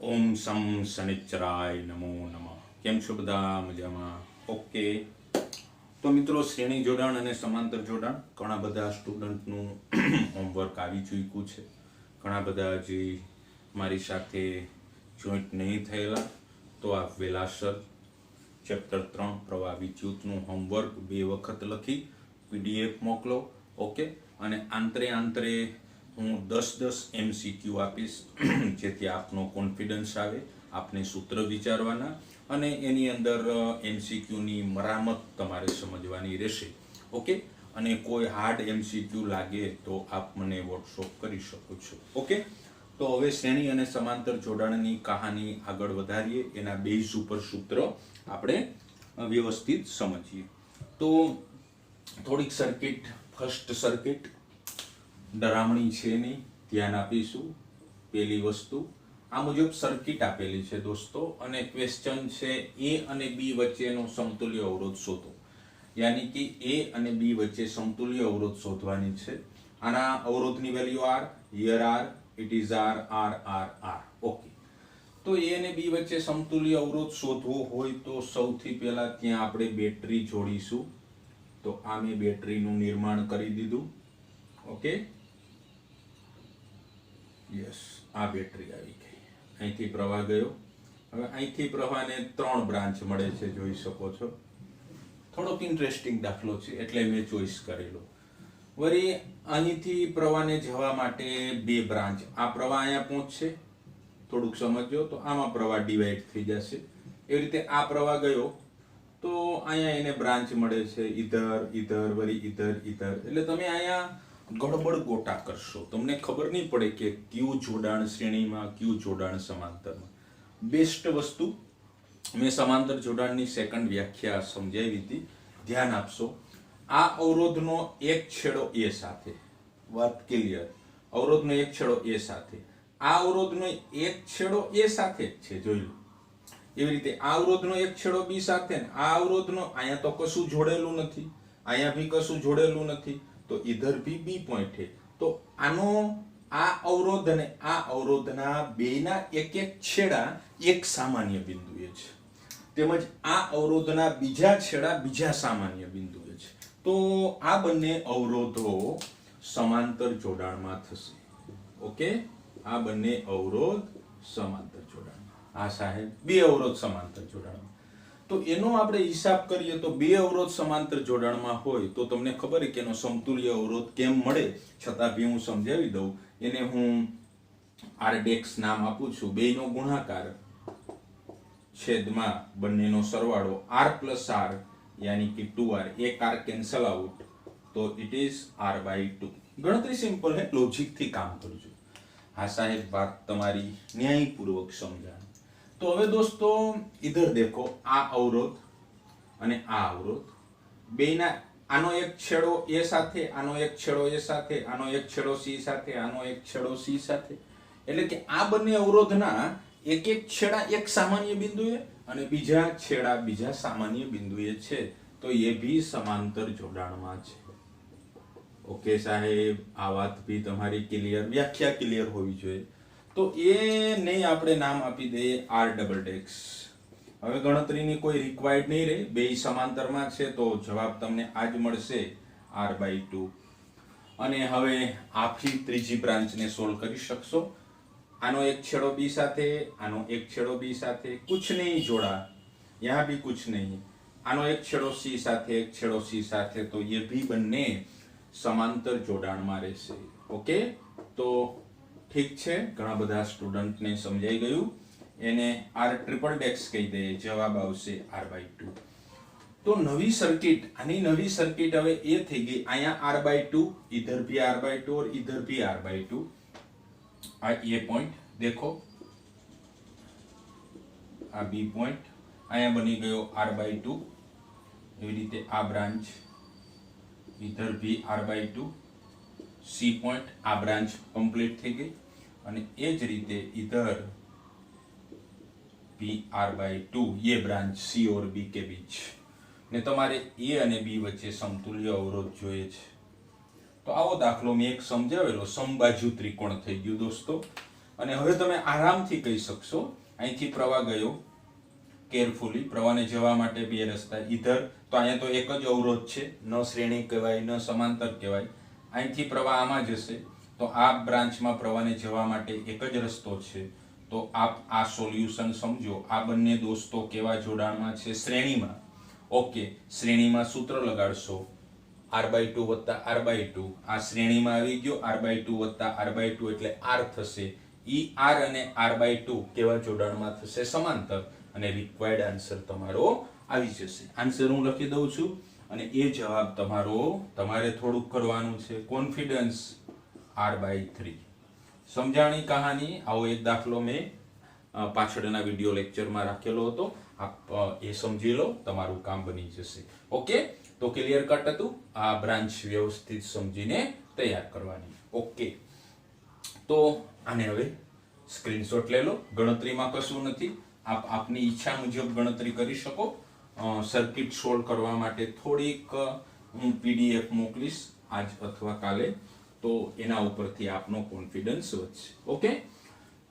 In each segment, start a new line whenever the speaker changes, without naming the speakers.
ઓમ સમ શનિચરાય નમો નમઃ. કેમ છો બધા? મજામાં? ઓકે. તો મિત્રો, શ્રેણી જોડાણ અને સમાંતર જોડાણ ઘણા બધા સ્ટુડન્ટનું હોમવર્ક આવી ચૂક્યું છે. ઘણા બધા હજી મારી સાથે જોઈન્ટ નહીં થયેલા, તો આ વેલાસર ચેપ્ટર 3 પ્રવાહ વિદ્યુતનું હોમવર્ક 2 વખત લખી પીડીએફ મોકલો. ઓકે. અને આંતરે હું 10 MCQ આપીશ, જેથી આપનો કોન્ફિડન્સ આવે, આપને સૂત્ર વિચારવાના અને એની અંદર MCQની મરામત તમારે સમજવાની રહેશે. ઓકે. અને કોઈ હાર્ડ MCQ લાગે તો આપ મને વોટ્સઅપ કરી શકો છો. ઓકે. તો હવે શ્રેણી અને સમાંતર જોડાણની કહાની આગળ વધારીએ, એના બેઝ ઉપર સૂત્ર આપણે વ્યવસ્થિત સમજીએ. તો થોડીક સર્કિટ, ફર્સ્ટ સર્કિટ ડરામણી છે નહીં, ધ્યાન આપીશું. પહેલી વસ્તુ, આ મુજબ સર્કિટ આપેલી છે દોસ્તો, અને ક્વેશ્ચન છે એ અને બી વચ્ચેનો સમતુલ્ય અવરોધ શોધો. યાની કે એ અને બી વચ્ચે સમતુલ્ય અવરોધ શોધવાની છે. આના અવરોધની value R, here R, it is R, R, R, R. Okay. તો એ અને બી વચ્ચે સમતુલ્ય અવરોધ શોધવો હોય તો સૌથી પહેલા ત્યાં આપણે બેટરી જોડીશું. તો આ મેં બેટરીનું નિર્માણ કરી દીધું. ઓકે. યસ, આ બેટરી આવી ગઈ. અહીંથી પ્રવાહ ગયો. હવે અહીંથી પ્રવાહને 3 બ્રાન્ચ મળે છે, જોઈ શકો છો. થોડોક ઇન્ટરેસ્ટિંગ દાખલો છે એટલે મેં ચોઈસ કરેલો. વળી અહીંથી પ્રવાહને જવા માટે 2 બ્રાન્ચ. આ પ્રવાહ અહીંયા પહોંચશે, થોડુંક સમજો તો આમાં પ્રવાહ ડિવાઈડ થઈ જશે. એવી રીતે આ પ્રવાહ ગયો તો અહીંયા એને બ્રાન્ચ મળે છે, ઇધર ઇધર, વળી ઇધર ઇધર. એટલે તમે અહીંયા ગડબડ ગોટા કરશો, તમને ખબર નહીં પડે કે કયું જોડાણ શ્રેણીમાં, કયું જોડાણ સમાંતરમાં. બેસ્ટ વસ્તુ મેં સમાંતર જોડાણની સેકન્ડ વ્યાખ્યા સમજાવી હતી, ધ્યાન આપશો. આ અવરોધનો એક છેડો એ સાથે, વાત ક્લિયર, અવરોધનો એક છેડો એ સાથે, આ અવરોધનો એક છેડો એ સાથે જ છે, જોઈ લો. એવી રીતે આ અવરોધનો એક છેડો બી સાથે, આ અવરોધનો અહીંયા તો કશું જોડેલું નથી, અહીંયા બી કશું જોડેલું નથી, તો ઇધર ભી બી પોઈન્ટ છે. તો આનો આ અવરોધ અને આ અવરોધના બેના એક એક છેડા એક સામાન્ય બિંદુએ છે, તેમજ આ અવરોધના બીજા છેડા બીજા સામાન્ય બિંદુએ છે. તો આ બંને અવરોધો સમાંતર જોડાણમાં થશે. ઓકે. આ બંને અવરોધ સમાંતર જોડાણમાં. આ સાહેબ 2 અવરોધ સમાંતર જોડાણમાં. તો એનો આપણે હિસાબ કરીએ તો 2 અવરોધ સમાંતર જોડાણમાં હોય તો તમને ખબર છે કે એનો સમતુલ્ય અવરોધ કેમ મળે, છતાં બી હું સમજાવી દઉં. એને હું આરડેક્સ નામ આપું છું. બેયનો ગુણાકાર છેદમાં બંનેનો સરવાળો r + r, યાની કે 2r. એક r કેન્સલ આઉટ, તો ઇટ ઇઝ r/2. ગણતરી સિમ્પલ है, लॉजिक થી કામ કરજો. હા સાહેબ, વાત તમારી ન્યાયપૂર્વક સમજાણ. तो હવે દોસ્તો ઇધર દેખો, આ અવરોધ અને આ અવરોધ બેના, આનો એક છેડો એ સાથે, આનો એક છેડો એ સાથે, આનો એક છેડો સી સાથે, આનો એક છેડો સી સાથે. એટલે કે આ બંને અવરોધના એક એક છેડા એક સામાન્ય બિંદુએ અને બીજા છેડા બીજા સામાન્ય બિંદુએ છે, તો એ ભી સમાંતર જોડાણમાં છે. ઓકે સાહેબ, આ વાત ભી તમારી ક્લિયર, વ્યાખ્યા ક્લિયર હોવી જોઈએ. તો એને આપણે નામ આપી દઈએ r/x. હવે ગણતરીની કોઈ રિક્વાયર્ડ નહીં રહે, બેય સમાંતરમાં છે, તો જવાબ તમને આ જ મળશે, r/2. અને હવે આખી ત્રીજી બ્રાન્ચને સોલ્વ કરી શકશો. આનો એક છેડો બી સાથે, આનો એક છેડો બી સાથે, કુછ નહીં જોડા, यहाँ भी कुछ नहीं. આનો એક છેડો સી સાથે, એક છેડો સી સાથે, તો ये भी બંને સમાંતર જોડાણમાં રહેશે. ઓકે. તો ઠીક છે, ઘણા બધા સ્ટુડન્ટને સમજાઈ ગયું. એને r/x કહી દઈએ, જવાબ આવશે r/2. તો નવી સર્કિટ, આની નવી સર્કિટ હવે એ થઈ ગઈ, અહીંયા r/2, ઇધર ભી r/2 और इधर भी r/2. આ એ પોઈન્ટ દેખો, આ બી પોઈન્ટ અહીંયા બની ગયો r/2. એવી રીતે આ બ્રાન્ચ ઇધર ભી r/2, સી પોઈન્ટ, આ બ્રાન્ચ કમ્પ્લીટ થઈ ગઈ. અને એ જ રીતે इधर भी r/2, ये ब्रांच C और B के बीच. ने તમારે A અને B વચ્ચે સમતુલ્ય અવરોધ જોઈએ છે. તો આવો દાખલો મેં એક સમજાવેલો, સમબાજુ ત્રિકોણ થઈ ગયું દોસ્તો. અને હવે તમે આરામથી કહી શકશો અહીંથી પ્રવાહ ગયો કેરફુલી, પ્રવાહને જવા માટે બે રસ્તા, ઈધર તો અહીંયા તો એક જ અવરોધ છે, ન શ્રેણી કહેવાય ન સમાંતર કહેવાય. અહીંથી પ્રવાહ આમાં જશે તો આ બ્રાન્ચમાં પ્રવાહને જવા માટે એક જ રસ્તો છે. તો આપ આ સોલ્યુશન સમજો. આ બંને દોસ્તો કેવા જોડાણમાં છે? શ્રેણીમાં. ઓકે, શ્રેણીમાં સૂત્ર લગાડશો r/2 વત્તા r/2. આ શ્રેણીમાં આવી ગયો r/2 વત્તા r/2 એટલે r થશે. ઈ r અને r/2 કેવા જોડાણમાં થશે? સમાંતર. અને રિક્વાયર્ડ આન્સર તમારો આવી જશે. આન્સર હું લખી દઉં છું અને એ જવાબ તમારો તમારે થોડુંક કરવાનું છે. Confidence r/3. સમજાણી કહાની. આવો એક દાખલો મેં પાછળના વિડિયો લેક્ચરમાં રાખેલો હતો, આપ એ સમજી લો, તમારું કામ બની જશે. ઓકે, તો ક્લિયર કટ હતું. આ બ્રાન્ચ વ્યવસ્થિત સમજીને તૈયાર કરવાની. ઓકે, તો આને હવે સ્ક્રીનશોટ લઈ લો. ગણતરીમાં કશું નથી, આપ આપની ઈચ્છા મુજબ ગણતરી કરી શકો. સર્કિટ સોલ્વ કરવા માટે થોડીક હું PDF મોકલીશ આજ અથવા કાલે, તો એના ઉપરથી આપનો કોન્ફિડન્સ વધશે. ઓકે,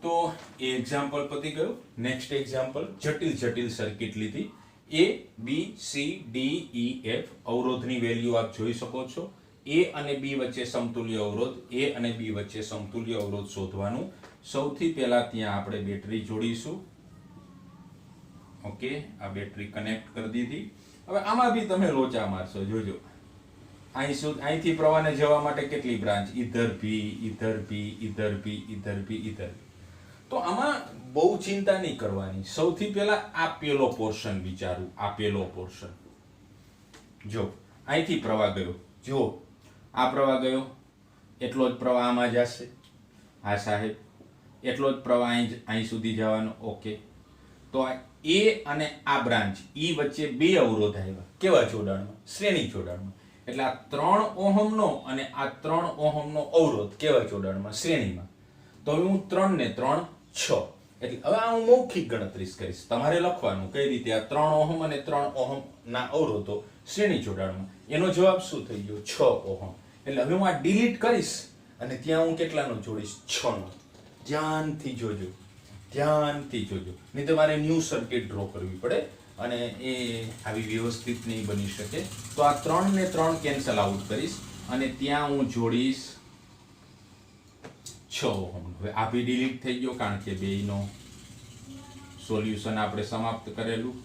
તો એ એક્ઝામ્પલ પતી ગયો. નેક્સ્ટ એક્ઝામ્પલ, જટિલ સર્કિટ લીધી. A B C D E F અવરોધની વેલ્યુ આપ જોઈ શકો છો. A અને B વચ્ચે સમતુલ્ય અવરોધ, A અને B વચ્ચે સમતુલ્ય અવરોધ શોધવાનું. સૌથી પહેલા ત્યાં આપણે બેટરી જોડીશું. ઓકે, આ બેટરી કનેક્ટ કરી દીધી. હવે આમાં બી તમે લોચા મારશો, જોજો. અહીંથી પ્રવાહને જવા માટે કેટલી branch? Either B, either B, either B, either B, either B. તો આમાં બહુ ચિંતા નહીં કરવાની. સૌથી પહેલા આ પેલો પોર્શન વિચારું. આ પેલો પોર્શન જો અહીંથી પ્રવાહ ગયો, જો આ પ્રવાહ ગયો, એટલો જ પ્રવાહ આમાં જશે. હા સાહેબ, એટલો જ પ્રવાહ અહીં સુધી જવાનો. ઓકે, તો A અને આ બ્રાન્ચ ઈ વચ્ચે બે અવરોધ આવ્યા. કેવા જોડાણમાં? શ્રેણી જોડાણમાં. એટલે આ 3 ઓહમનો અને આ 3 ઓહમનો અવરોધ કેવા જોડાણમાં? શ્રેણીમાં. તો હું 3 ને 3 6. એટલે હવે આ હું મૌખિક ગણતરી કરીશ, તમારે લખવાનું કઈ રીતે. આ 3 ઓહમ અને 3 ઓહમ ના અવરોધો શ્રેણી જોડાણમાં. એનો જવાબ શું થઈ ગયો? 6 ઓહમ. એટલે હવે હું આ ડિલીટ કરીશ અને ત્યાં હું કેટલાનો જોડીશ? 6 નો. ધ્યાનથી જોજો, ધ્યાનથી જોજો, નહીં તો મારે ન્યૂ સર્કિટ ડ્રો કરવી પડે અને એ આવી વ્યવસ્થિત નહીં બની શકે. તો આ 3 ને 3 કેન્સલ આઉટ કરીશ અને ત્યાં હું જોડીશ 6 ઓહમ. હવે આ બી ડિલીટ થઈ ગયો કારણ કે બેયનો સોલ્યુશન આપણે સમાપ્ત કરેલું.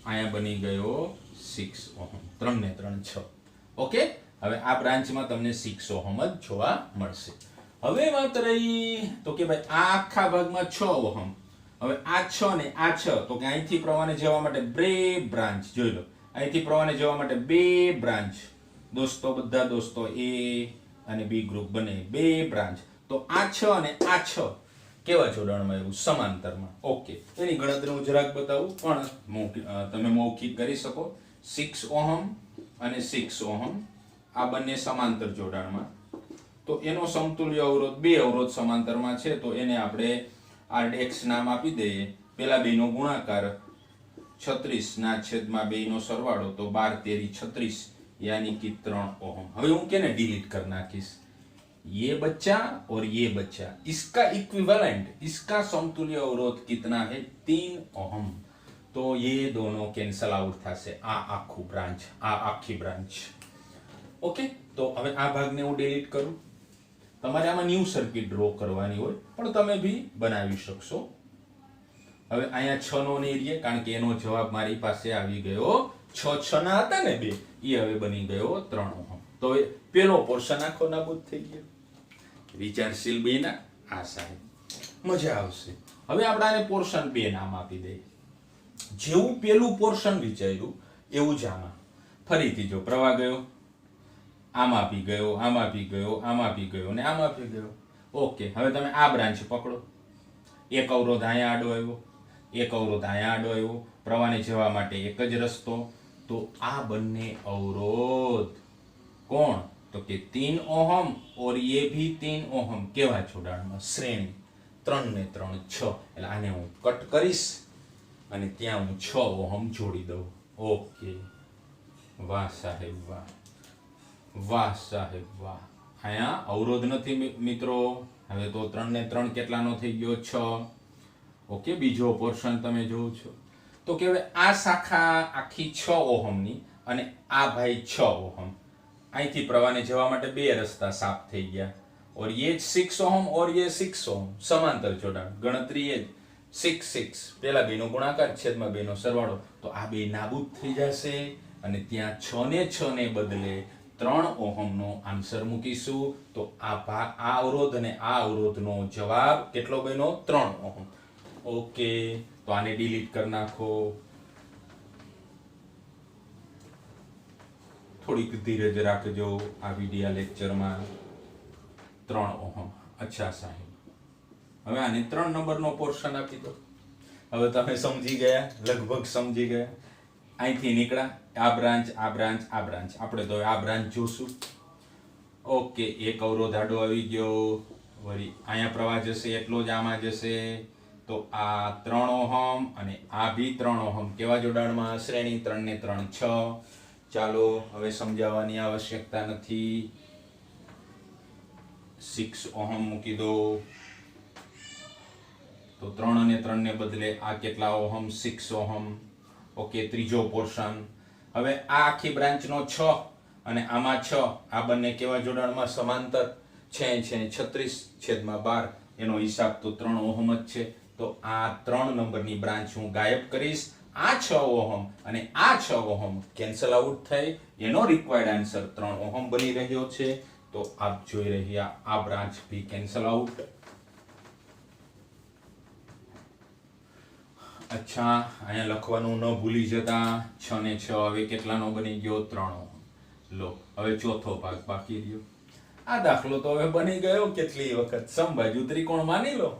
અહીંયા બની ગયો 6 ઓહમ. 3 ને 3 6. ઓકે, હવે આ બ્રાન્ચમાં તમને 6 ઓહમ જ જોવા મળશે. હવે વાત રહી તો કે ભાઈ આ આખા ભાગમાં 6 ઓહમ. હવે આ 6 ને આ 6, તો કે અહીંથી પ્રવાહને જવા માટે બે બ્રાન્ચ. જોઈ લો, અહીંથી પ્રવાહને જવા માટે બે બ્રાન્ચ. દોસ્તો, બધા દોસ્તો A અને B ગ્રુપ બને બે બ્રાન્ચ. તો આ 6 અને આ 6 કેવા જોડાણમાં આવ્યું? સમાંતરમાં. ઓકે, એની ગણતરી હું જરાક બતાવું, પણ તમે મૌખિક કરી શકો. 6 ઓહમ અને 6 ઓહમ આ બંને સમાંતર જોડાણમાં. તો એનો સમતુલ્ય અવરોધ, બે અવરોધ સમાંતરમાં છે, તો એને આપણે Rx નામ આપી દઈએ. પેલા બેનો ગુણાકાર 36 ના છેદમાં બેનો સરવાળો, તો 12 તેરી 36 यानी कि 3 ओहम. હવે હું કેને ડિલીટ કરી નાખીશ? ये बच्चा और ये बच्चा, इसका इक्विवेलेंट, इसका समतुल्य अवरोध कितना है? 3 ओहम. तो ये दोनों कैंसल आउट થશે. આ આખું બ્રાન્ચ, આ આખી બ્રાન્ચ. ઓકે, તો હવે આ ભાગને હું ડિલીટ કરું. તમારે આમાં ન્યૂ સર્કિટ ડ્રો કરવાની હોય, પણ તમે બી બનાવી શકશો. હવે અહીંયા 6 નો એરિયા, કારણ કે એનો જવાબ મારી પાસે આવી ગયો 6 ના હતા ને બે, એ હવે બની ગયો 3 ઓહમ. તો એ પેલો પોર્શન આખો નાબૂદ થઈ ગયો. વિચારશીલ બેના આ સાહેબ મજા આવશે. હવે આપણે આને પોર્શન 2 નામ આપી દઈએ. જેવું પેલું પોર્શન વિચાર્યું એવું જ આમાં. ફરીથી જો પ્રવાહ ગયો, આમાં પી ગયો, આમાં પી ગયો, આમાં પી ગયો અને આમાં પી ગયો. ઓકે, હવે તમે આ બ્રાન્ચ પકડો. એક અવરોધ અહીંયા આડો આવ્યો, એક અવરોધ અહીંયા આડો આવ્યો. પ્રવાહને જવા માટે એક જ રસ્તો. તો આ બંને અવરોધ કોણ? તો કે 3 ओहम और ये भी 3 ओहम. કેવા જોડાણમાં? શ્રેણી. 3 ને 3 6. એટલે આને હું કટ કરીશ અને ત્યાં હું 6 ઓહમ જોડી દઉં. ઓકે, વાહ સાહેબ વાહ, વાહ સાહેબ વાહ. અહીંયા અવરોધ નથી મિત્રો. હવે તો 3 ને 3 કેટલાનો થઈ ગયો? 6. ઓકે, બીજો પોર્શન તમે જોવો છો તો કે હવે આ શાખા આખી 6 ઓહમની અને આ ભાઈ 6 ઓહમ. અહીંથી પ્રવાહને જવા માટે બે રસ્તા સાફ થઈ ગયા. और ये 6 ओहम और ये 6 ओहम समांतर जोડાણ. ગણતરી એ 6 6 પેલા બેનો ગુણાકાર છેદમાં બેનો સરવાળો, તો આ બે નાબૂદ થઈ જશે અને ત્યાં 6 ને 6 ને બદલે 3 ઓહમનો આન્સર મૂકીશું. તો આ અવરોધ અને આ અવરોધનો જવાબ કેટલો બન્યો? 3 ઓહમ. ઓકે, તો આને ડિલીટ કરી નાખો. થોડીક ધીરજ રાખજો આ વિડિયો લેક્ચરમાં. 3 ઓહમ. અચ્છા સાહેબ, હવે આને 3 નંબરનો પોર્શન આપી દો. હવે તમે સમજી ગયા, લગભગ સમજી ગયા. અહીંથી નીકળ્યા આ બ્રાન્ચ, આ બ્રાન્ચ, આ બ્રાન્ચ. આપણે તો આ બ્રાન્ચ જોશું. ઓકે, એક અવરોધ આડો આવી ગયો, વળી અહીંયા પ્રવાહ જશે એટલો જ આમાં જશે. તો આ 3 ઓહમ અને આ બી 3 ઓહમ કેવા જોડાણમાં? શ્રેણી. 3 ને 3 6. ચાલો, હવે સમજાવવાની આવશ્યકતા નથી. 6 ઓહમ મૂકી દો. તો 3 અને 3 ને બદલે આ કેટલા ઓહમ? 6 ઓહમ. ઓકે, ત્રીજો પોર્શન. હવે આ આખી બ્રાન્ચનો 6 અને આમાં 6, આ બંને કેવા જોડાણમાં? સમાંતર છે. 36/12 એનો હિસાબ તો 3 ઓહમ જ છે. તો આ 3 નંબરની બ્રાન્ચ હું ગાયબ કરીશ. આ 6 ઓહમ અને આ 6 ઓહમ કેન્સલ આઉટ થઈ. એનો રિક્વાયર્ડ આન્સર 3 ઓહમ બની રહ્યો છે. તો આપ જોઈ રહ્યા આ બ્રાન્ચ બી કેન્સલ આઉટ. અચ્છા, અહીંયા લખવાનું ન ભૂલી જતા. 6 ને 6 હવે કેટલાનો બની ગયો? 3 ઓહમ. લો, હવે ચોથો ભાગ બાકી રહ્યો. આ દાખલો તો હવે બની ગયો કેટલી વખત. સમબાજુ ત્રિકોણ માની લો.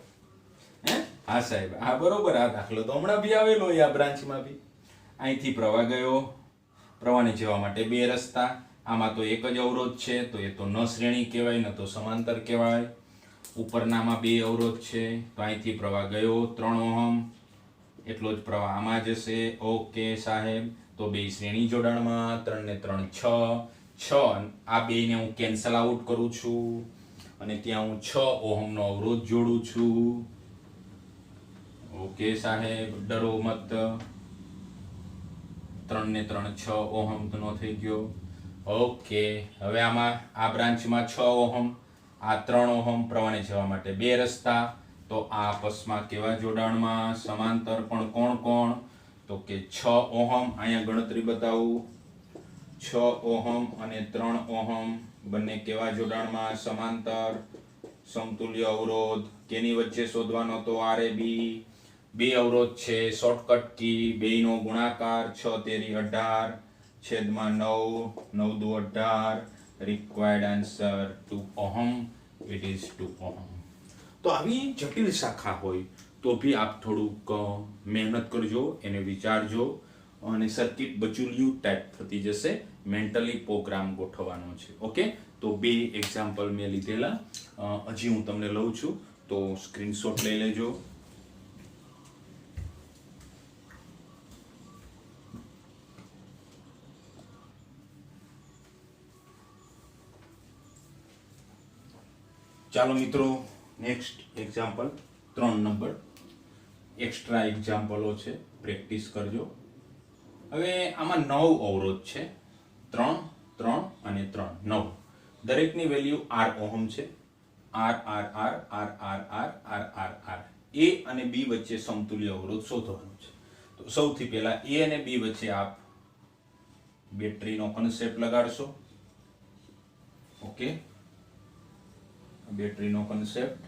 હા સાહેબ, હા બરોબર. આ દાખલો તો હમણાં બી આવેલો આ બ્રાન્ચમાં બી. અહીંથી પ્રવાહ ગયો, પ્રવાહને જવા માટે બે રસ્તા. આમાં તો એક જ અવરોધ છે, તો એ તો ન શ્રેણી કહેવાય ન તો સમાંતર કહેવાય. ઉપરનામાં બે અવરોધ છે, તો અહીંથી પ્રવાહ ગયો 3 ઓહમ, એટલો જ પ્રવાહ આમાં જશે. ઓકે સાહેબ, તો બે શ્રેણી જોડાણમાં. 3 ને 3 6. આ બેને હું કેન્સલ આઉટ કરું છું અને ત્યાં હું 6 ઓહમનો અવરોધ જોડું છું. ઓકે સાહેબ, ડરો મત. 3 ને 3 6 ઓહમનો થઈ ગયો. ઓકે, હવે આમાં આ બ્રાન્ચમાં 6 ઓહમ, આ 3 ઓહમ. પ્રવાહને જવા માટે બે રસ્તા. તો આ આપસમાં કેવા જોડાણમાં? સમાંતર. પણ કોણ કોણ? તો કે 6 ઓહમ. અહીંયા ગણતરી બતાવું. 6 ઓહમ અને 3 ઓહમ બંને કેવા જોડાણમાં? સમાંતર. સમતુલ્ય અવરોધ કેની વચ્ચે શોધવાનો? તો RAB. બે અવરોધ છે, શોર્ટકટ કી, બેયનો ગુણાકાર. 6 તેરી 18 છેદમાં 9, 9 દુ 18. Required answer 2 ohm. It is 2 ohm. તો આવી જટિલ શાખા હોય તો ભી આપ થોડુંક મહેનત કરજો, એને વિચારજો અને સર્કિટ બચુલિયું ટાઈપ થતી જશે. મેન્ટલી પ્રોગ્રામ ગોઠવવાનો છે. ઓકે, તો બે એક્ઝામ્પલ મેં લીધેલા. હજી હું તમને લઉં છું, તો સ્ક્રીનશોટ લઈ લેજો. ચાલો મિત્રો, નેક્સ્ટ એક્ઝામ્પલ 3 નંબર. એક્સ્ટ્રા એક્ઝામ્પલો છે, પ્રેક્ટિસ કરજો. હવે આમાં 9 અવરોધ છે. 3 3 અને 3 9. દરેકની વેલ્યુ R ઓહમ છે. R R R R R R R R R. A અને B વચ્ચે સમતુલ્ય અવરોધ શોધવાનો છે. તો સૌથી પહેલા A અને B વચ્ચે આપ બેટરીનો કન્સેપ્ટ લગાડશો. ઓકે, બેટરીનો કન્સેપ્ટ.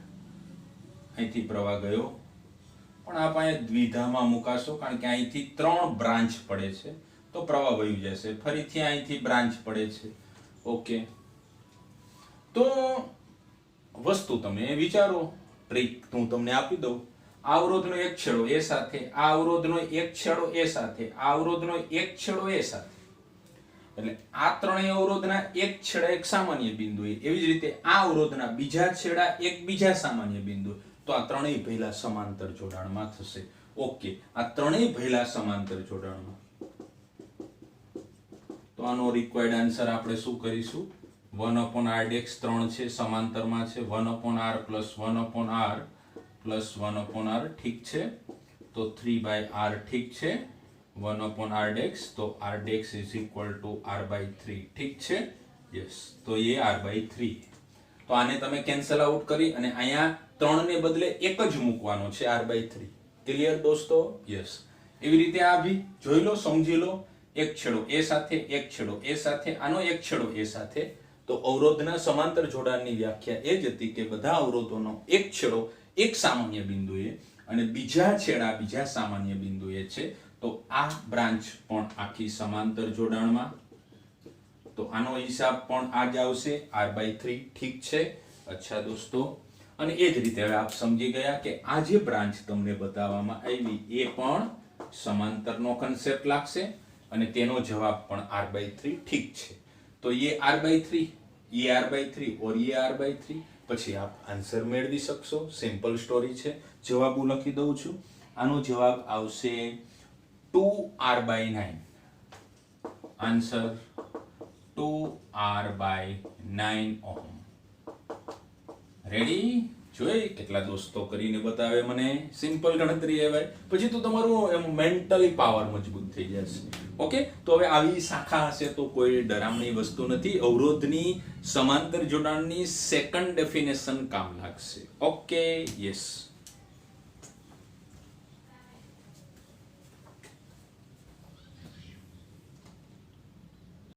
અહીંથી પ્રવાહ ગયો, પણ આપ અહીંયા દ્વિધામાં મુકાશો કારણ કે અહીંથી 3 બ્રાન્ચ પડે છે, તો પ્રવાહ વહી જશે. ફરીથી અહીંથી બ્રાન્ચ પડે છે. ઓકે, તો વસ્તુ તમે વિચારો. ટ્રીક હું તમને આપી દઉં. આ અવરોધનો એક છેડો એ સાથે, આ અવરોધનો એક છેડો એ સાથે, આ અવરોધનો એક છેડો એ સાથે. એટલે આ ત્રણેય અવરોધના એક છેડા એક સામાન્ય બિંદુ, એવી જ રીતે આ અવરોધના બીજા છેડા એક બીજા સામાન્ય બિંદુ. તો આ ત્રણેય ભેલા સમાંતર જોડાણમાં થશે. ઓકે, આ ત્રણેય ભેલા સમાંતર જોડાણમાં. તો આનો રિક્વાયર્ડ આન્સર આપણે શું કરીશું? 1/r ડેક્સ 3 છે, સમાંતરમાં છે, 1/r plus 1/r plus 1/r, ઠીક છે. તો 3/r ઠીક છે, 1/r ડેક્સ, તો r ડેક્સ ઇઝ ઇક્વલ ટુ r/3, ઠીક છે. યસ, તો એ r/3. તો આને તમે કેન્સલ આઉટ કરી અને અહીંયા 3 ને બદલે 1 જ મૂકવાનો છે, r/3. ક્લિયર દોસ્તો? યસ. એવી રીતે આ ભી જોઈ લો, સમજી લો. એક છેડો એ સાથે, એક છેડો એ સાથે, આનો એક છેડો એ સાથે. તો અવરોધના સમાંતર જોડાણની વ્યાખ્યા એ જ હતી કે બધા અવરોધોનો એક છેડો એક સામાન્ય બિંદુએ અને બીજા છેડા બીજા સામાન્ય બિંદુએ છે. તો આ બ્રાન્ચ પણ આખી સમાંતર જોડાણમાં, તો આનો હિસાબ પણ આ જ આવશે, r/3, ઠીક છે. અચ્છા દોસ્તો, અને એ જ રીતે હવે આપ સમજી ગયા કે આ જે બ્રાન્ચ તમને બતાવવામાં આવી એ પણ સમાંતરનો કન્સેપ્ટ લાગશે અને તેનો જવાબ પણ r/3, ઠીક છે. તો ये r/3, ये r/3 और ये r/3, પછી આપ આન્સર મેળવી શકશો. સિમ્પલ સ્ટોરી છે. જવાબ હું લખી દઉં છું. આનો જવાબ આવશે 2r/9. Answer 2r/9 ohm. Ready? જોઈ કેટલા દોસ્તો કરીને બતાવે મને. સિમ્પલ ગણતરી એ ભાઈ. પછી તો તમારું એમ મેન્ટલી પાવર મજબૂત થઈ જશે. ઓકે, તો હવે આવી શાખા હશે તો કોઈ ડરામણી વસ્તુ નથી. અવરોધની સમાંતર જોડાણની સેકન્ડ ડેફિનેશન કામ લાગશે. Okay, yes.